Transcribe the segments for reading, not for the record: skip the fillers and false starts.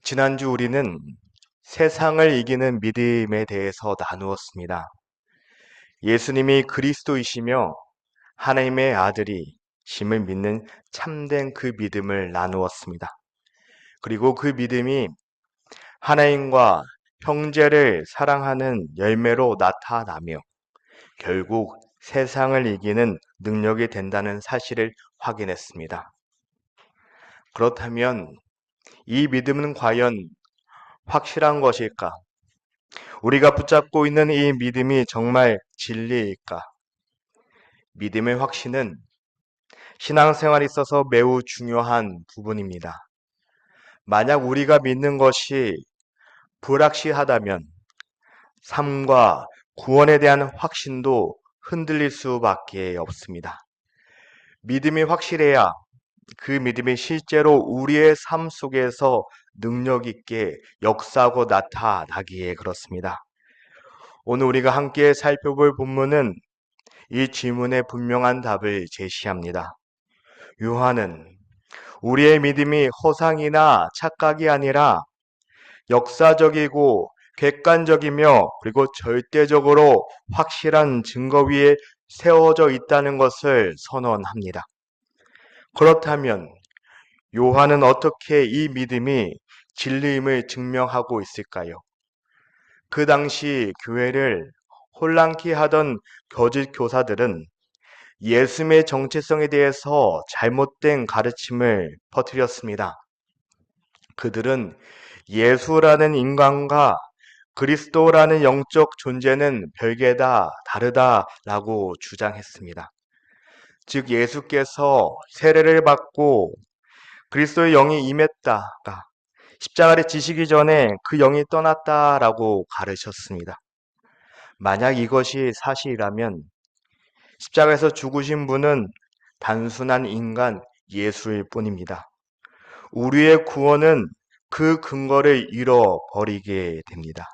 지난주 우리는 세상을 이기는 믿음에 대해서 나누었습니다. 예수님이 그리스도이시며 하나님의 아들이심을 믿는 참된 그 믿음을 나누었습니다. 그리고 그 믿음이 하나님과 형제를 사랑하는 열매로 나타나며 결국 세상을 이기는 능력이 된다는 사실을 확인했습니다. 그렇다면 이 믿음은 과연 확실한 것일까? 우리가 붙잡고 있는 이 믿음이 정말 진리일까? 믿음의 확신은 신앙생활에 있어서 매우 중요한 부분입니다. 만약 우리가 믿는 것이 불확실하다면 삶과 구원에 대한 확신도 흔들릴 수밖에 없습니다. 믿음이 확실해야 그 믿음이 실제로 우리의 삶 속에서 능력 있게 역사하고 나타나기에 그렇습니다. 오늘 우리가 함께 살펴볼 본문은 이 질문에 분명한 답을 제시합니다. 요한은 우리의 믿음이 허상이나 착각이 아니라 역사적이고 객관적이며 그리고 절대적으로 확실한 증거 위에 세워져 있다는 것을 선언합니다. 그렇다면 요한은 어떻게 이 믿음이 진리임을 증명하고 있을까요? 그 당시 교회를 혼란케 하던 거짓 교사들은 예수님의 정체성에 대해서 잘못된 가르침을 퍼뜨렸습니다. 그들은 예수라는 인간과 그리스도라는 영적 존재는 별개다, 다르다라고 주장했습니다. 즉 예수께서 세례를 받고 그리스도의 영이 임했다가 십자가를 지시기 전에 그 영이 떠났다라고 가르쳤습니다. 만약 이것이 사실이라면 십자가에서 죽으신 분은 단순한 인간 예수일 뿐입니다. 우리의 구원은 그 근거를 잃어버리게 됩니다.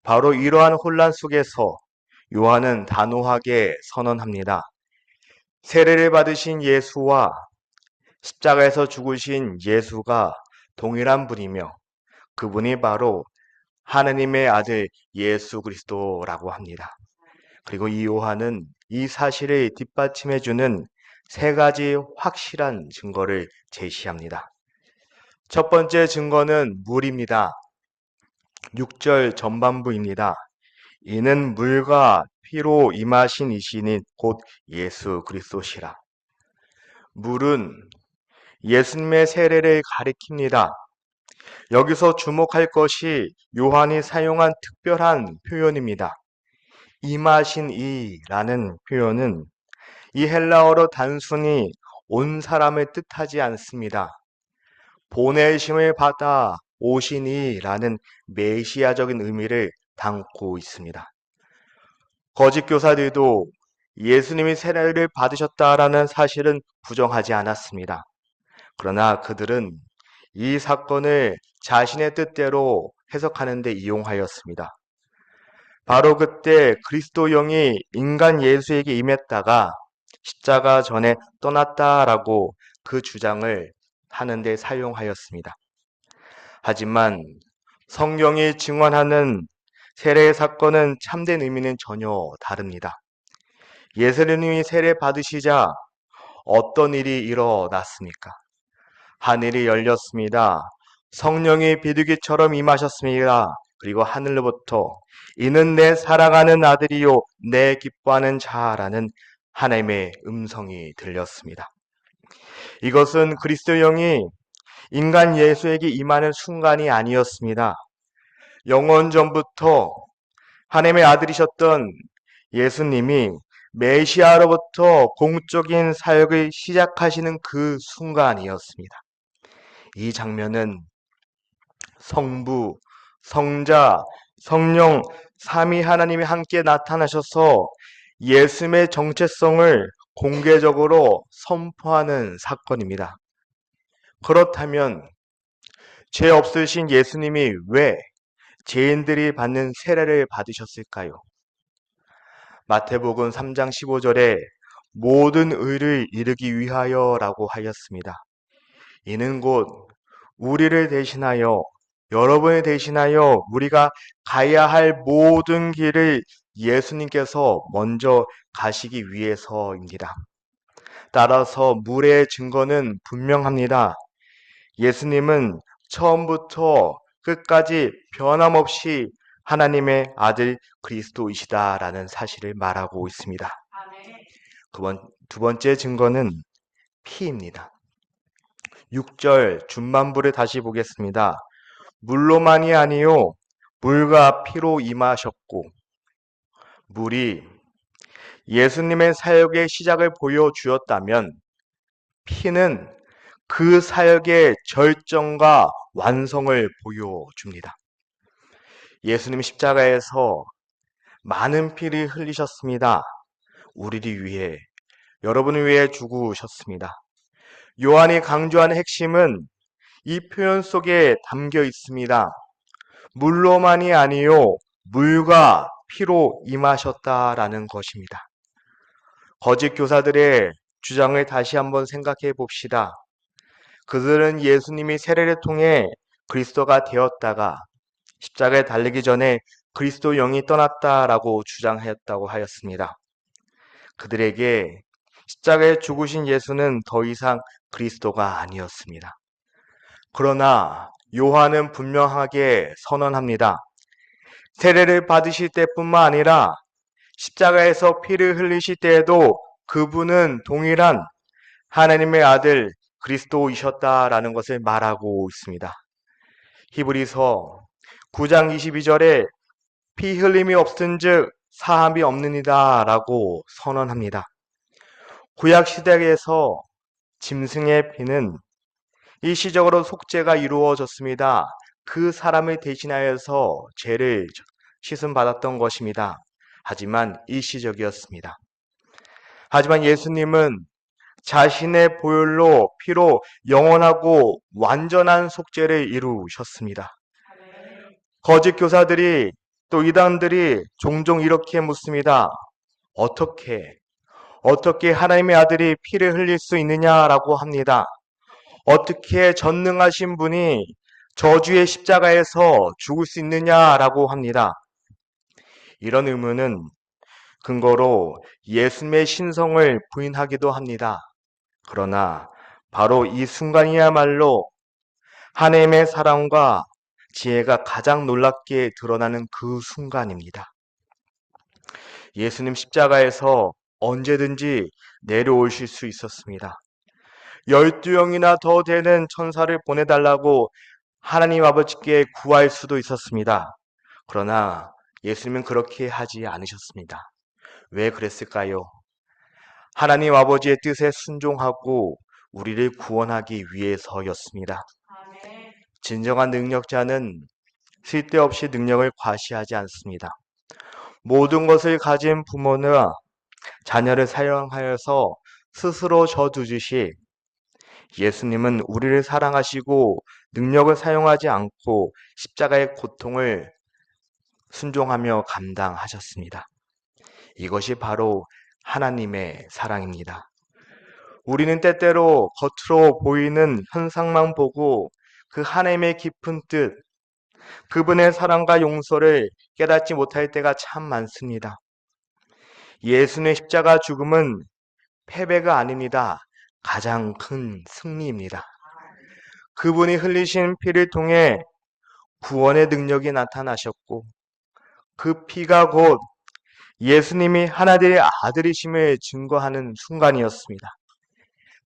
바로 이러한 혼란 속에서 요한은 단호하게 선언합니다. 세례를 받으신 예수와 십자가에서 죽으신 예수가 동일한 분이며 그분이 바로 하나님의 아들 예수 그리스도라고 합니다. 그리고 이 요한은 이 사실을 뒷받침해주는 세 가지 확실한 증거를 제시합니다. 첫 번째 증거는 물입니다. 6절 전반부입니다. 이는 물과 피로 임하신 이신이 곧 예수 그리스도시라. 물은 예수님의 세례를 가리킵니다. 여기서 주목할 것이 요한이 사용한 특별한 표현입니다. 임하신 이라는 표현은 이 헬라어로 단순히 온 사람을 뜻하지 않습니다. 보내심을 받아 오신 이라는 메시아적인 의미를 담고 있습니다. 거짓 교사들도 예수님이 세례를 받으셨다라는 사실은 부정하지 않았습니다. 그러나 그들은 이 사건을 자신의 뜻대로 해석하는 데 이용하였습니다. 바로 그때 그리스도 영이 인간 예수에게 임했다가 십자가 전에 떠났다라고 그 주장을 하는 데 사용하였습니다. 하지만 성경이 증언하는 세례의 사건은 참된 의미는 전혀 다릅니다. 예수님이 세례 받으시자 어떤 일이 일어났습니까? 하늘이 열렸습니다. 성령이 비둘기처럼 임하셨습니다. 그리고 하늘로부터 이는 내 사랑하는 아들이요 내 기뻐하는 자라는 하나님의 음성이 들렸습니다. 이것은 그리스도 영이 인간 예수에게 임하는 순간이 아니었습니다. 영원 전부터 하나님의 아들이셨던 예수님이 메시아로부터 공적인 사역을 시작하시는 그 순간이었습니다. 이 장면은 성부, 성자, 성령, 삼위 하나님이 함께 나타나셔서 예수님의 정체성을 공개적으로 선포하는 사건입니다. 그렇다면 죄 없으신 예수님이 왜 죄인들이 받는 세례를 받으셨을까요? 마태복음 3장 15절에 모든 의를 이루기 위하여라고 하였습니다. 이는 곧 우리를 대신하여 여러분을 대신하여 우리가 가야 할 모든 길을 예수님께서 먼저 가시기 위해서입니다. 따라서 물의 증거는 분명합니다. 예수님은 처음부터 끝까지 변함없이 하나님의 아들 그리스도이시다라는 사실을 말하고 있습니다. 두 번째 증거는 피입니다. 6절 중반부를 다시 보겠습니다. 물로만이 아니요 물과 피로 임하셨고, 물이 예수님의 사역의 시작을 보여주었다면 피는 그 사역의 절정과 완성을 보여줍니다. 예수님 십자가에서 많은 피를 흘리셨습니다. 우리를 위해, 여러분을 위해 죽으셨습니다. 요한이 강조하는 핵심은 이 표현 속에 담겨 있습니다. 물로만이 아니요 물과 피로 임하셨다라는 것입니다. 거짓 교사들의 주장을 다시 한번 생각해 봅시다. 그들은 예수님이 세례를 통해 그리스도가 되었다가 십자가에 달리기 전에 그리스도 영이 떠났다라고 주장하였다고 하였습니다. 그들에게 십자가에 죽으신 예수는 더 이상 그리스도가 아니었습니다. 그러나 요한은 분명하게 선언합니다. 세례를 받으실 때뿐만 아니라 십자가에서 피를 흘리실 때에도 그분은 동일한 하나님의 아들 그리스도이셨다라는 것을 말하고 있습니다. 히브리서 9장 22절에 피 흘림이 없은즉 사함이 없느니라 라고 선언합니다. 구약 시대에서 짐승의 피는 일시적으로 속죄가 이루어졌습니다. 그 사람을 대신하여서 죄를 씻음 받았던 것입니다. 하지만 일시적이었습니다. 하지만 예수님은 자신의 보혈로 피로 영원하고 완전한 속죄를 이루셨습니다. 거짓 교사들이 또 이단들이 종종 이렇게 묻습니다. 어떻게 하나님의 아들이 피를 흘릴 수 있느냐라고 합니다. 어떻게 전능하신 분이 저주의 십자가에서 죽을 수 있느냐라고 합니다. 이런 의문은 근거로 예수님의 신성을 부인하기도 합니다. 그러나 바로 이 순간이야말로 하나님의 사랑과 지혜가 가장 놀랍게 드러나는 그 순간입니다. 예수님 십자가에서 언제든지 내려오실 수 있었습니다. 12명이나 더 되는 천사를 보내달라고 하나님 아버지께 구할 수도 있었습니다. 그러나 예수님은 그렇게 하지 않으셨습니다. 왜 그랬을까요? 하나님 아버지의 뜻에 순종하고 우리를 구원하기 위해서였습니다. 진정한 능력자는 쓸데없이 능력을 과시하지 않습니다. 모든 것을 가진 부모는 자녀를 사랑하여서 스스로 저두듯이 예수님은 우리를 사랑하시고 능력을 사용하지 않고 십자가의 고통을 순종하며 감당하셨습니다. 이것이 바로 하나님의 사랑입니다. 우리는 때때로 겉으로 보이는 현상만 보고 그 하나님의 깊은 뜻, 그분의 사랑과 용서를 깨닫지 못할 때가 참 많습니다. 예수님의 십자가 죽음은 패배가 아닙니다. 가장 큰 승리입니다. 그분이 흘리신 피를 통해 구원의 능력이 나타나셨고 그 피가 곧 예수님이 하나님의 아들이심을 증거하는 순간이었습니다.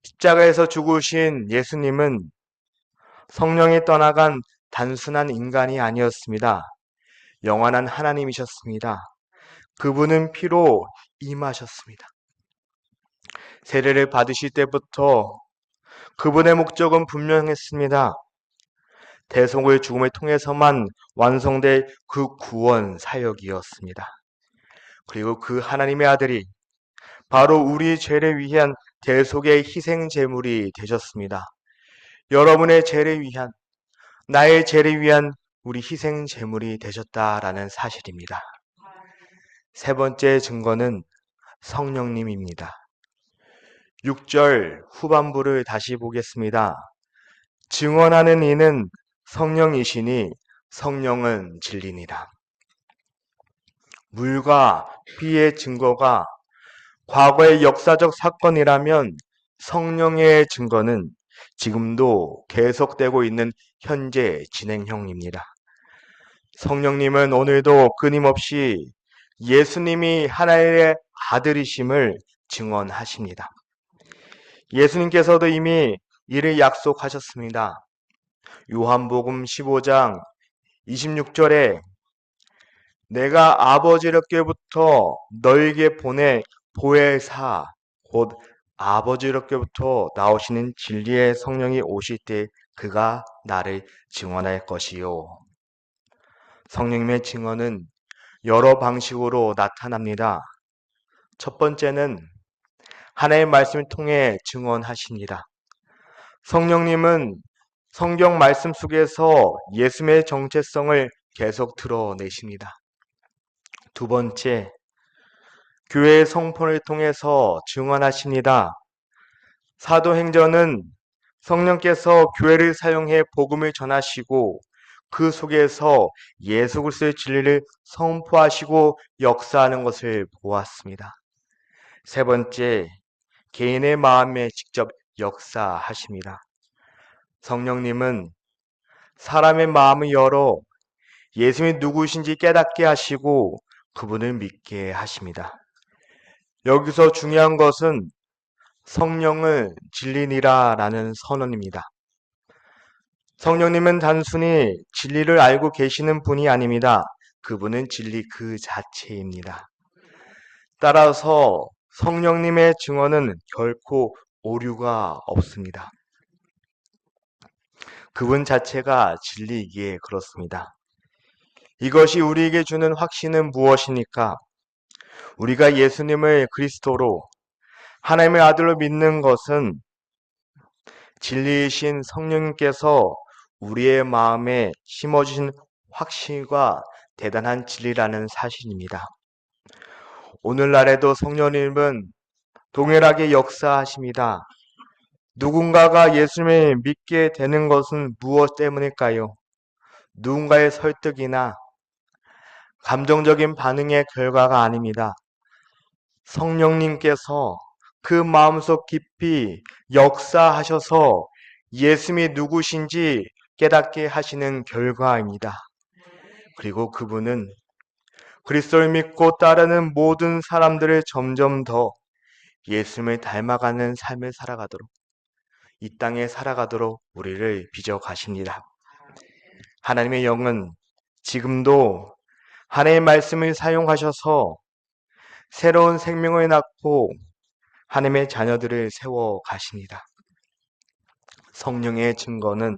십자가에서 죽으신 예수님은 성령이 떠나간 단순한 인간이 아니었습니다. 영원한 하나님이셨습니다. 그분은 피로 임하셨습니다. 세례를 받으실 때부터 그분의 목적은 분명했습니다. 대속의 죽음을 통해서만 완성될 그 구원 사역이었습니다. 그리고 그 하나님의 아들이 바로 우리 죄를 위한 대속의 희생 제물이 되셨습니다. 여러분의 죄를 위한, 나의 죄를 위한 우리 희생 제물이 되셨다라는 사실입니다. 세 번째 증거는 성령님입니다. 6절 후반부를 다시 보겠습니다. 증언하는 이는 성령이시니 성령은 진리니라. 물과 피의 증거가 과거의 역사적 사건이라면 성령의 증거는 지금도 계속되고 있는 현재 진행형입니다. 성령님은 오늘도 끊임없이 예수님이 하나님의 아들이심을 증언하십니다. 예수님께서도 이미 이를 약속하셨습니다. 요한복음 15장 26절에 내가 아버지께로부터 너에게 보내 보혜사 곧 아버지께로부터 나오시는 진리의 성령이 오실 때 그가 나를 증언할 것이요. 성령님의 증언은 여러 방식으로 나타납니다. 첫 번째는 하나님의 말씀을 통해 증언하십니다. 성령님은 성경 말씀 속에서 예수님의 정체성을 계속 드러내십니다. 두 번째, 교회의 성포를 통해서 증언하십니다. 사도행전은 성령께서 교회를 사용해 복음을 전하시고 그 속에서 예수 그리스도의 진리를 선포하시고 역사하는 것을 보았습니다. 세 번째, 개인의 마음에 직접 역사하십니다. 성령님은 사람의 마음을 열어 예수님이 누구신지 깨닫게 하시고 그분을 믿게 하십니다. 여기서 중요한 것은 성령을 진리니라 라는 선언입니다. 성령님은 단순히 진리를 알고 계시는 분이 아닙니다. 그분은 진리 그 자체입니다. 따라서 성령님의 증언은 결코 오류가 없습니다. 그분 자체가 진리이기에 그렇습니다. 이것이 우리에게 주는 확신은 무엇입니까? 우리가 예수님을 그리스도로 하나님의 아들로 믿는 것은 진리이신 성령님께서 우리의 마음에 심어주신 확신과 대단한 진리라는 사실입니다. 오늘날에도 성령님은 동일하게 역사하십니다. 누군가가 예수님을 믿게 되는 것은 무엇 때문일까요? 누군가의 설득이나 감정적인 반응의 결과가 아닙니다. 성령님께서 그 마음속 깊이 역사하셔서 예수님이 누구신지 깨닫게 하시는 결과입니다. 그리고 그분은 그리스도를 믿고 따르는 모든 사람들을 점점 더 예수님을 닮아가는 삶을 살아가도록 이 땅에 살아가도록 우리를 빚어가십니다. 하나님의 영은 지금도 하나님의 말씀을 사용하셔서 새로운 생명을 낳고 하나님의 자녀들을 세워 가십니다. 성령의 증거는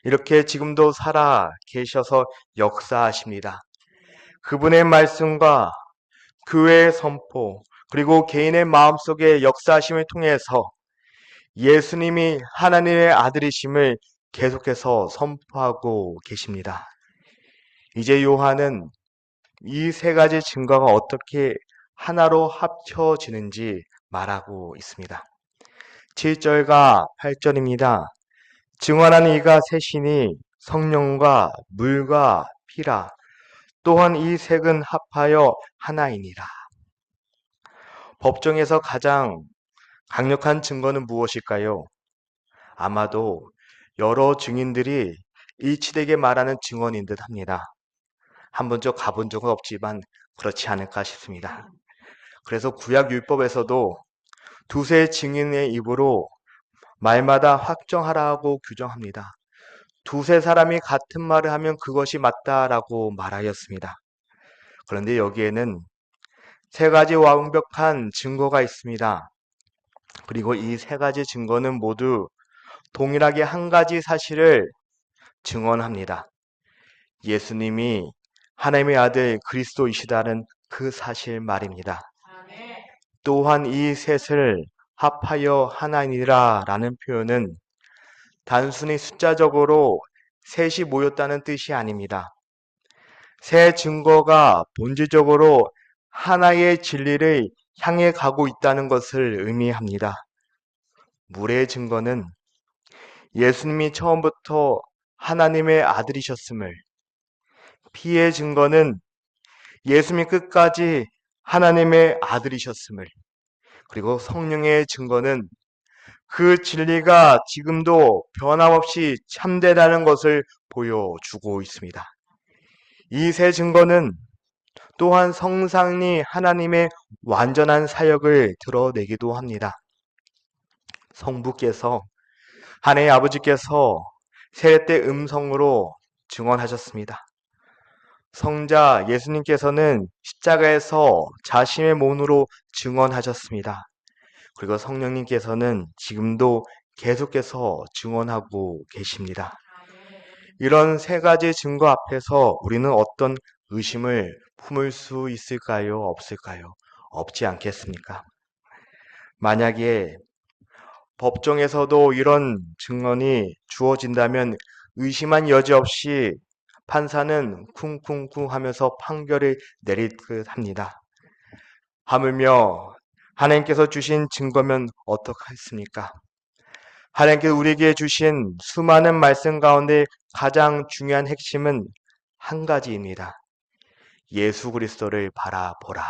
이렇게 지금도 살아 계셔서 역사하십니다. 그분의 말씀과 교회의 선포 그리고 개인의 마음속의 역사하심을 통해서 예수님이 하나님의 아들이심을 계속해서 선포하고 계십니다. 이제 요한은 이 세 가지 증거가 어떻게 하나로 합쳐지는지 말하고 있습니다. 7절과 8절입니다. 증언하는 이가 셋이니 성령과 물과 피라. 또한 이 색은 합하여 하나이니라. 법정에서 가장 강력한 증거는 무엇일까요? 아마도 여러 증인들이 일치되게 말하는 증언인 듯 합니다. 한 번도 가본 적은 없지만 그렇지 않을까 싶습니다. 그래서 구약 율법에서도 두세 증인의 입으로 말마다 확정하라고 규정합니다. 두세 사람이 같은 말을 하면 그것이 맞다라고 말하였습니다. 그런데 여기에는 세 가지 완벽한 증거가 있습니다. 그리고 이 세 가지 증거는 모두 동일하게 한 가지 사실을 증언합니다. 예수님이 하나님의 아들 그리스도이시다는 그 사실 말입니다. 또한 이 셋을 합하여 하나니라 라는 표현은 단순히 숫자적으로 셋이 모였다는 뜻이 아닙니다. 세 증거가 본질적으로 하나의 진리를 향해 가고 있다는 것을 의미합니다. 물의 증거는 예수님이 처음부터 하나님의 아들이셨음을, 피의 증거는 예수님이 끝까지 하나님의 아들이셨음을, 그리고 성령의 증거는 그 진리가 지금도 변함없이 참되다는 것을 보여주고 있습니다. 이 세 증거는 또한 성삼위 하나님의 완전한 사역을 드러내기도 합니다. 성부께서, 하나님의 아버지께서 세례 때 음성으로 증언하셨습니다. 성자 예수님께서는 십자가에서 자신의 몸으로 증언하셨습니다. 그리고 성령님께서는 지금도 계속해서 증언하고 계십니다. 이런 세 가지 증거 앞에서 우리는 어떤 의심을 품을 수 있을까요? 없을까요? 없지 않겠습니까? 만약에 법정에서도 이런 증언이 주어진다면 의심한 여지 없이 판사는 쿵쿵쿵 하면서 판결을 내릴 듯 합니다. 하물며 하나님께서 주신 증거면 어떡하겠습니까? 하나님께서 우리에게 주신 수많은 말씀 가운데 가장 중요한 핵심은 한 가지입니다. 예수 그리스도를 바라보라.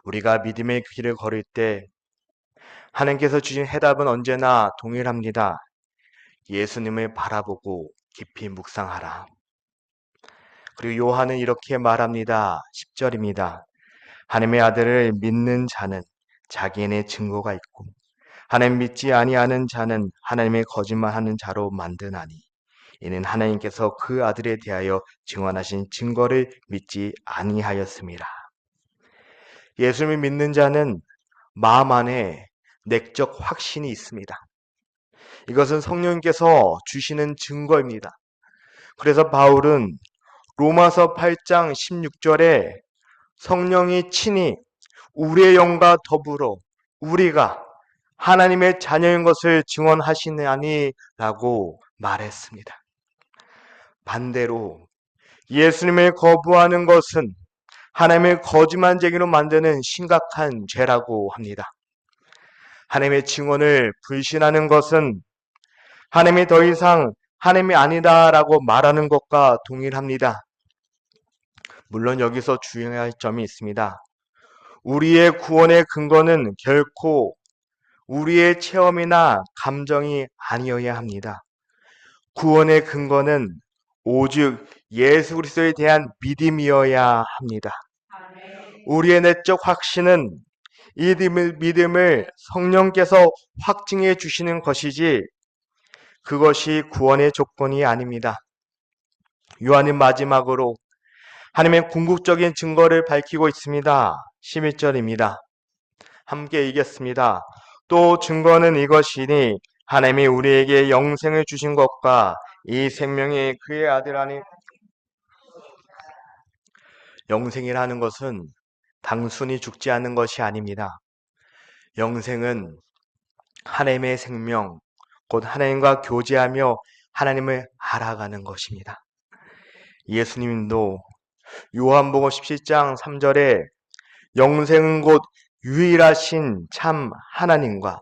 우리가 믿음의 길을 걸을 때 하나님께서 주신 해답은 언제나 동일합니다. 예수님을 바라보고 깊이 묵상하라. 그리고 요한은 이렇게 말합니다. 10절입니다. 하나님의 아들을 믿는 자는 자기의 증거가 있고 하나님 믿지 아니하는 자는 하나님의 거짓말하는 자로 만드나니 이는 하나님께서 그 아들에 대하여 증언하신 증거를 믿지 아니하였습니다. 예수님을 믿는 자는 마음 안에 내적 확신이 있습니다. 이것은 성령님께서 주시는 증거입니다. 그래서 바울은 로마서 8장 16절에 성령이 친히 우리의 영과 더불어 우리가 하나님의 자녀인 것을 증언하시느니 라고 말했습니다. 반대로 예수님을 거부하는 것은 하나님의 거짓말쟁이로 만드는 심각한 죄라고 합니다. 하나님의 증언을 불신하는 것은 하나님이 더 이상 하나님이 아니다라고 말하는 것과 동일합니다. 물론 여기서 주의할 점이 있습니다. 우리의 구원의 근거는 결코 우리의 체험이나 감정이 아니어야 합니다. 구원의 근거는 오직 예수 그리스도에 대한 믿음이어야 합니다. 우리의 내적 확신은 이 믿음을 성령께서 확증해 주시는 것이지 그것이 구원의 조건이 아닙니다. 요한은 마지막으로 하나님의 궁극적인 증거를 밝히고 있습니다. 11절입니다. 함께 읽겠습니다. 또 증거는 이것이니 하나님이 우리에게 영생을 주신 것과 이 생명이 그의 아들 안에 영생이라는 것은 단순히 죽지 않는 것이 아닙니다. 영생은 하나님의 생명, 곧 하나님과 교제하며 하나님을 알아가는 것입니다. 예수님도 요한복음 17장 3절에 영생은 곧 유일하신 참 하나님과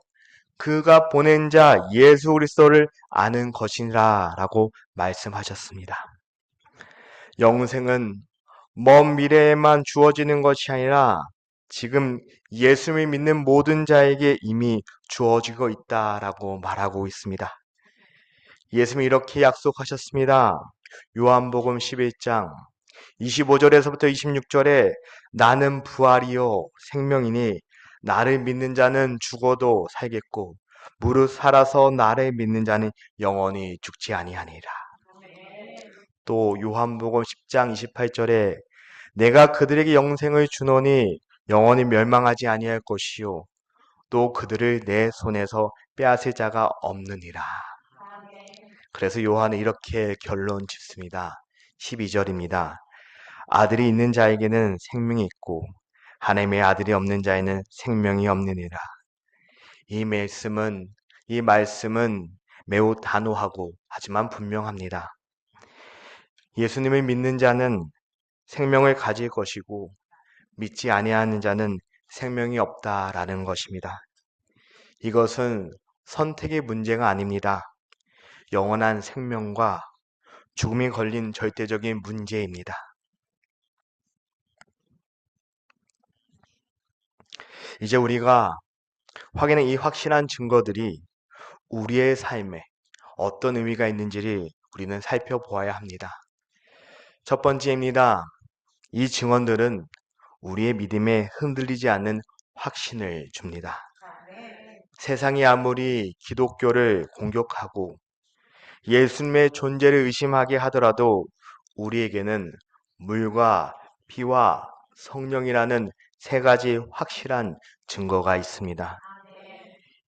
그가 보낸 자 예수 그리스도를 아는 것이라 라고 말씀하셨습니다. 영생은 먼 미래에만 주어지는 것이 아니라 지금 예수를 믿는 모든 자에게 이미 주어지고 있다라고 말하고 있습니다. 예수님이 이렇게 약속하셨습니다. 요한복음 11장 25절에서부터 26절에 나는 부활이요 생명이니 나를 믿는 자는 죽어도 살겠고 무릇 살아서 나를 믿는 자는 영원히 죽지 아니하니라. 또 요한복음 10장 28절에 내가 그들에게 영생을 주노니 영원히 멸망하지 아니할 것이요 또 그들을 내 손에서 빼앗을 자가 없느니라. 그래서 요한은 이렇게 결론 짓습니다. 12절입니다. 아들이 있는 자에게는 생명이 있고 하나님의 아들이 없는 자에는 생명이 없느니라. 이 말씀은 매우 단호하고 하지만 분명합니다. 예수님을 믿는 자는 생명을 가질 것이고 믿지 아니하는 자는 생명이 없다라는 것입니다. 이것은 선택의 문제가 아닙니다. 영원한 생명과 죽음이 걸린 절대적인 문제입니다. 이제 우리가 확인한 이 확실한 증거들이 우리의 삶에 어떤 의미가 있는지를 우리는 살펴보아야 합니다. 첫 번째입니다. 이 증언들은 우리의 믿음에 흔들리지 않는 확신을 줍니다. 세상이 아무리 기독교를 공격하고 예수님의 존재를 의심하게 하더라도 우리에게는 물과 피와 성령이라는 세 가지 확실한 증거가 있습니다.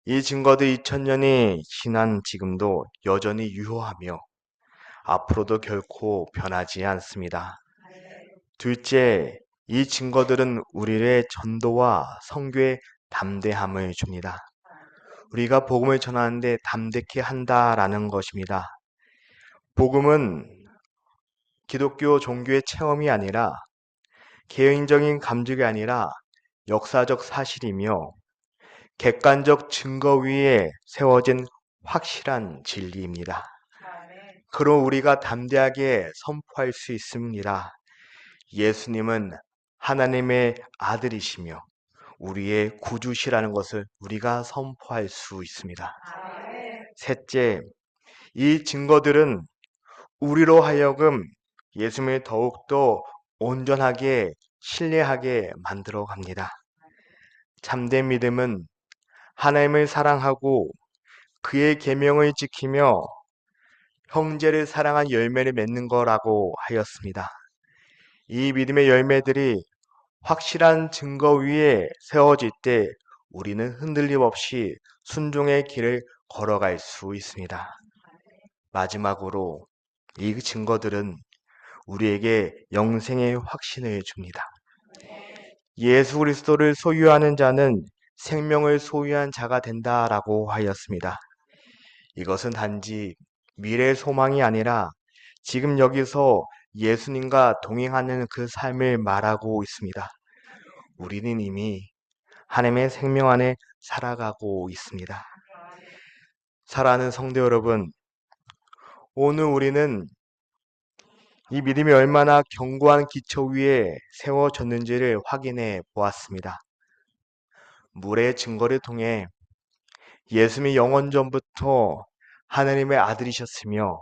이 증거들 2000년이 지난 지금도 여전히 유효하며 앞으로도 결코 변하지 않습니다. 둘째, 이 증거들은 우리의 전도와 선교에 담대함을 줍니다. 우리가 복음을 전하는데 담대케 한다라는 것입니다. 복음은 기독교 종교의 체험이 아니라 개인적인 감정이 아니라 역사적 사실이며 객관적 증거 위에 세워진 확실한 진리입니다. 그럼 우리가 담대하게 선포할 수 있습니다. 예수님은 하나님의 아들이시며 우리의 구주시라는 것을 우리가 선포할 수 있습니다. 셋째, 이 증거들은 우리로 하여금 예수님을 더욱더 온전하게 신뢰하게 만들어 갑니다. 참된 믿음은 하나님을 사랑하고 그의 계명을 지키며 형제를 사랑한 열매를 맺는 거라고 하였습니다. 이 믿음의 열매들이 확실한 증거 위에 세워질 때 우리는 흔들림 없이 순종의 길을 걸어갈 수 있습니다. 마지막으로 이 증거들은 우리에게 영생의 확신을 줍니다. 예수 그리스도를 소유하는 자는 생명을 소유한 자가 된다라고 하였습니다. 이것은 단지 미래의 소망이 아니라 지금 여기서 예수님과 동행하는 그 삶을 말하고 있습니다. 우리는 이미 하나님의 생명 안에 살아가고 있습니다. 사랑하는 성도 여러분, 오늘 우리는 이 믿음이 얼마나 견고한 기초 위에 세워졌는지를 확인해 보았습니다. 물의 증거를 통해 예수님이 영원전부터 하나님의 아들이셨으며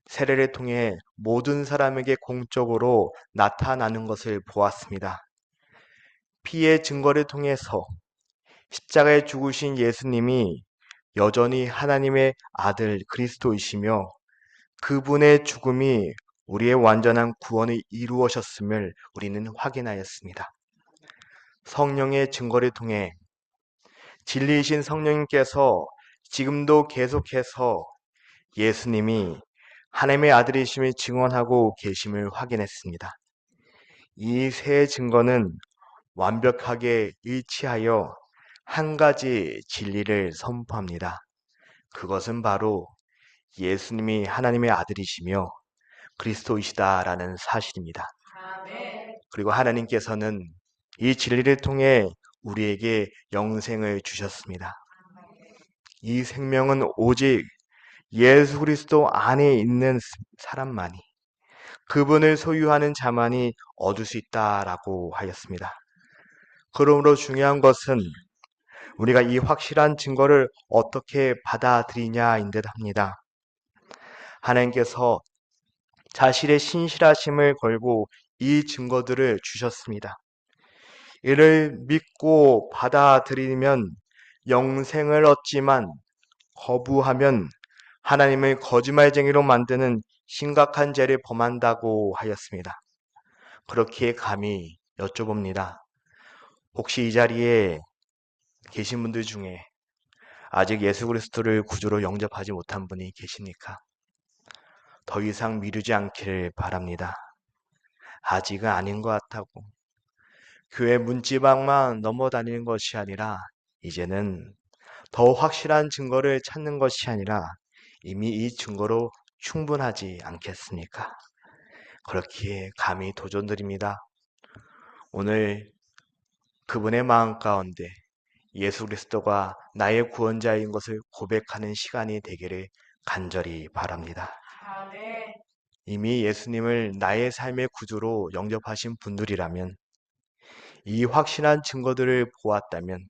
세례를 통해 모든 사람에게 공적으로 나타나는 것을 보았습니다. 피의 증거를 통해서 십자가에 죽으신 예수님이 여전히 하나님의 아들 그리스도이시며 그분의 죽음이 우리의 완전한 구원을 이루어셨음을 우리는 확인하였습니다. 성령의 증거를 통해 진리이신 성령님께서 지금도 계속해서 예수님이 하나님의 아들이심을 증언하고 계심을 확인했습니다. 이 세 증거는 완벽하게 일치하여 한 가지 진리를 선포합니다. 그것은 바로 예수님이 하나님의 아들이시며 그리스도이시다라는 사실입니다. 그리고 하나님께서는 이 진리를 통해 우리에게 영생을 주셨습니다. 이 생명은 오직 예수 그리스도 안에 있는 사람만이, 그분을 소유하는 자만이 얻을 수 있다라고 하였습니다. 그러므로 중요한 것은 우리가 이 확실한 증거를 어떻게 받아들이냐인 듯 합니다. 하나님께서 자신의 신실하심을 걸고 이 증거들을 주셨습니다. 이를 믿고 받아들이면 영생을 얻지만 거부하면 하나님을 거짓말쟁이로 만드는 심각한 죄를 범한다고 하였습니다. 그렇기에 감히 여쭤봅니다. 혹시 이 자리에 계신 분들 중에 아직 예수 그리스도를 구주로 영접하지 못한 분이 계십니까? 더 이상 미루지 않기를 바랍니다. 아직은 아닌 것 같다고 교회 문지방만 넘어다니는 것이 아니라 이제는 더 확실한 증거를 찾는 것이 아니라 이미 이 증거로 충분하지 않겠습니까? 그렇기에 감히 도전드립니다. 오늘 그분의 마음 가운데 예수 그리스도가 나의 구원자인 것을 고백하는 시간이 되기를 간절히 바랍니다. 아멘. 이미 예수님을 나의 삶의 구주로 영접하신 분들이라면, 이 확신한 증거들을 보았다면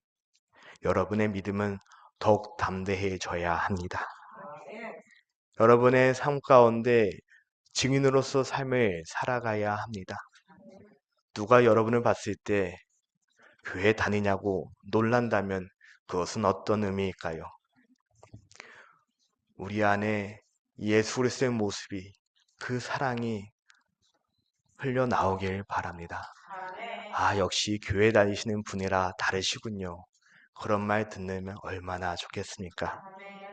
여러분의 믿음은 더욱 담대해져야 합니다. 아멘. 여러분의 삶 가운데 증인으로서 삶을 살아가야 합니다. 누가 여러분을 봤을 때 교회 다니냐고 놀란다면 그것은 어떤 의미일까요? 우리 안에 예수 그리스도의 모습이, 그 사랑이 흘러나오길 바랍니다. 아멘. 아, 역시 교회 다니시는 분이라 다르시군요. 그런 말 듣는 얼마나 좋겠습니까? 아멘.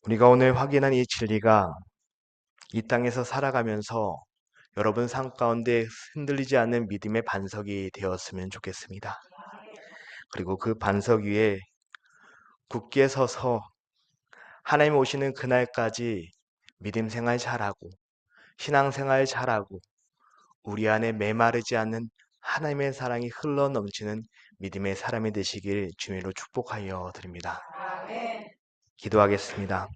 우리가 오늘 확인한 이 진리가 이 땅에서 살아가면서 여러분 삶 가운데 흔들리지 않는 믿음의 반석이 되었으면 좋겠습니다. 그리고 그 반석 위에 굳게 서서 하나님 오시는 그날까지 믿음 생활 잘하고 신앙 생활 잘하고 우리 안에 메마르지 않는 하나님의 사랑이 흘러 넘치는 믿음의 사람이 되시길 주님으로 축복하여 드립니다. 아멘. 기도하겠습니다.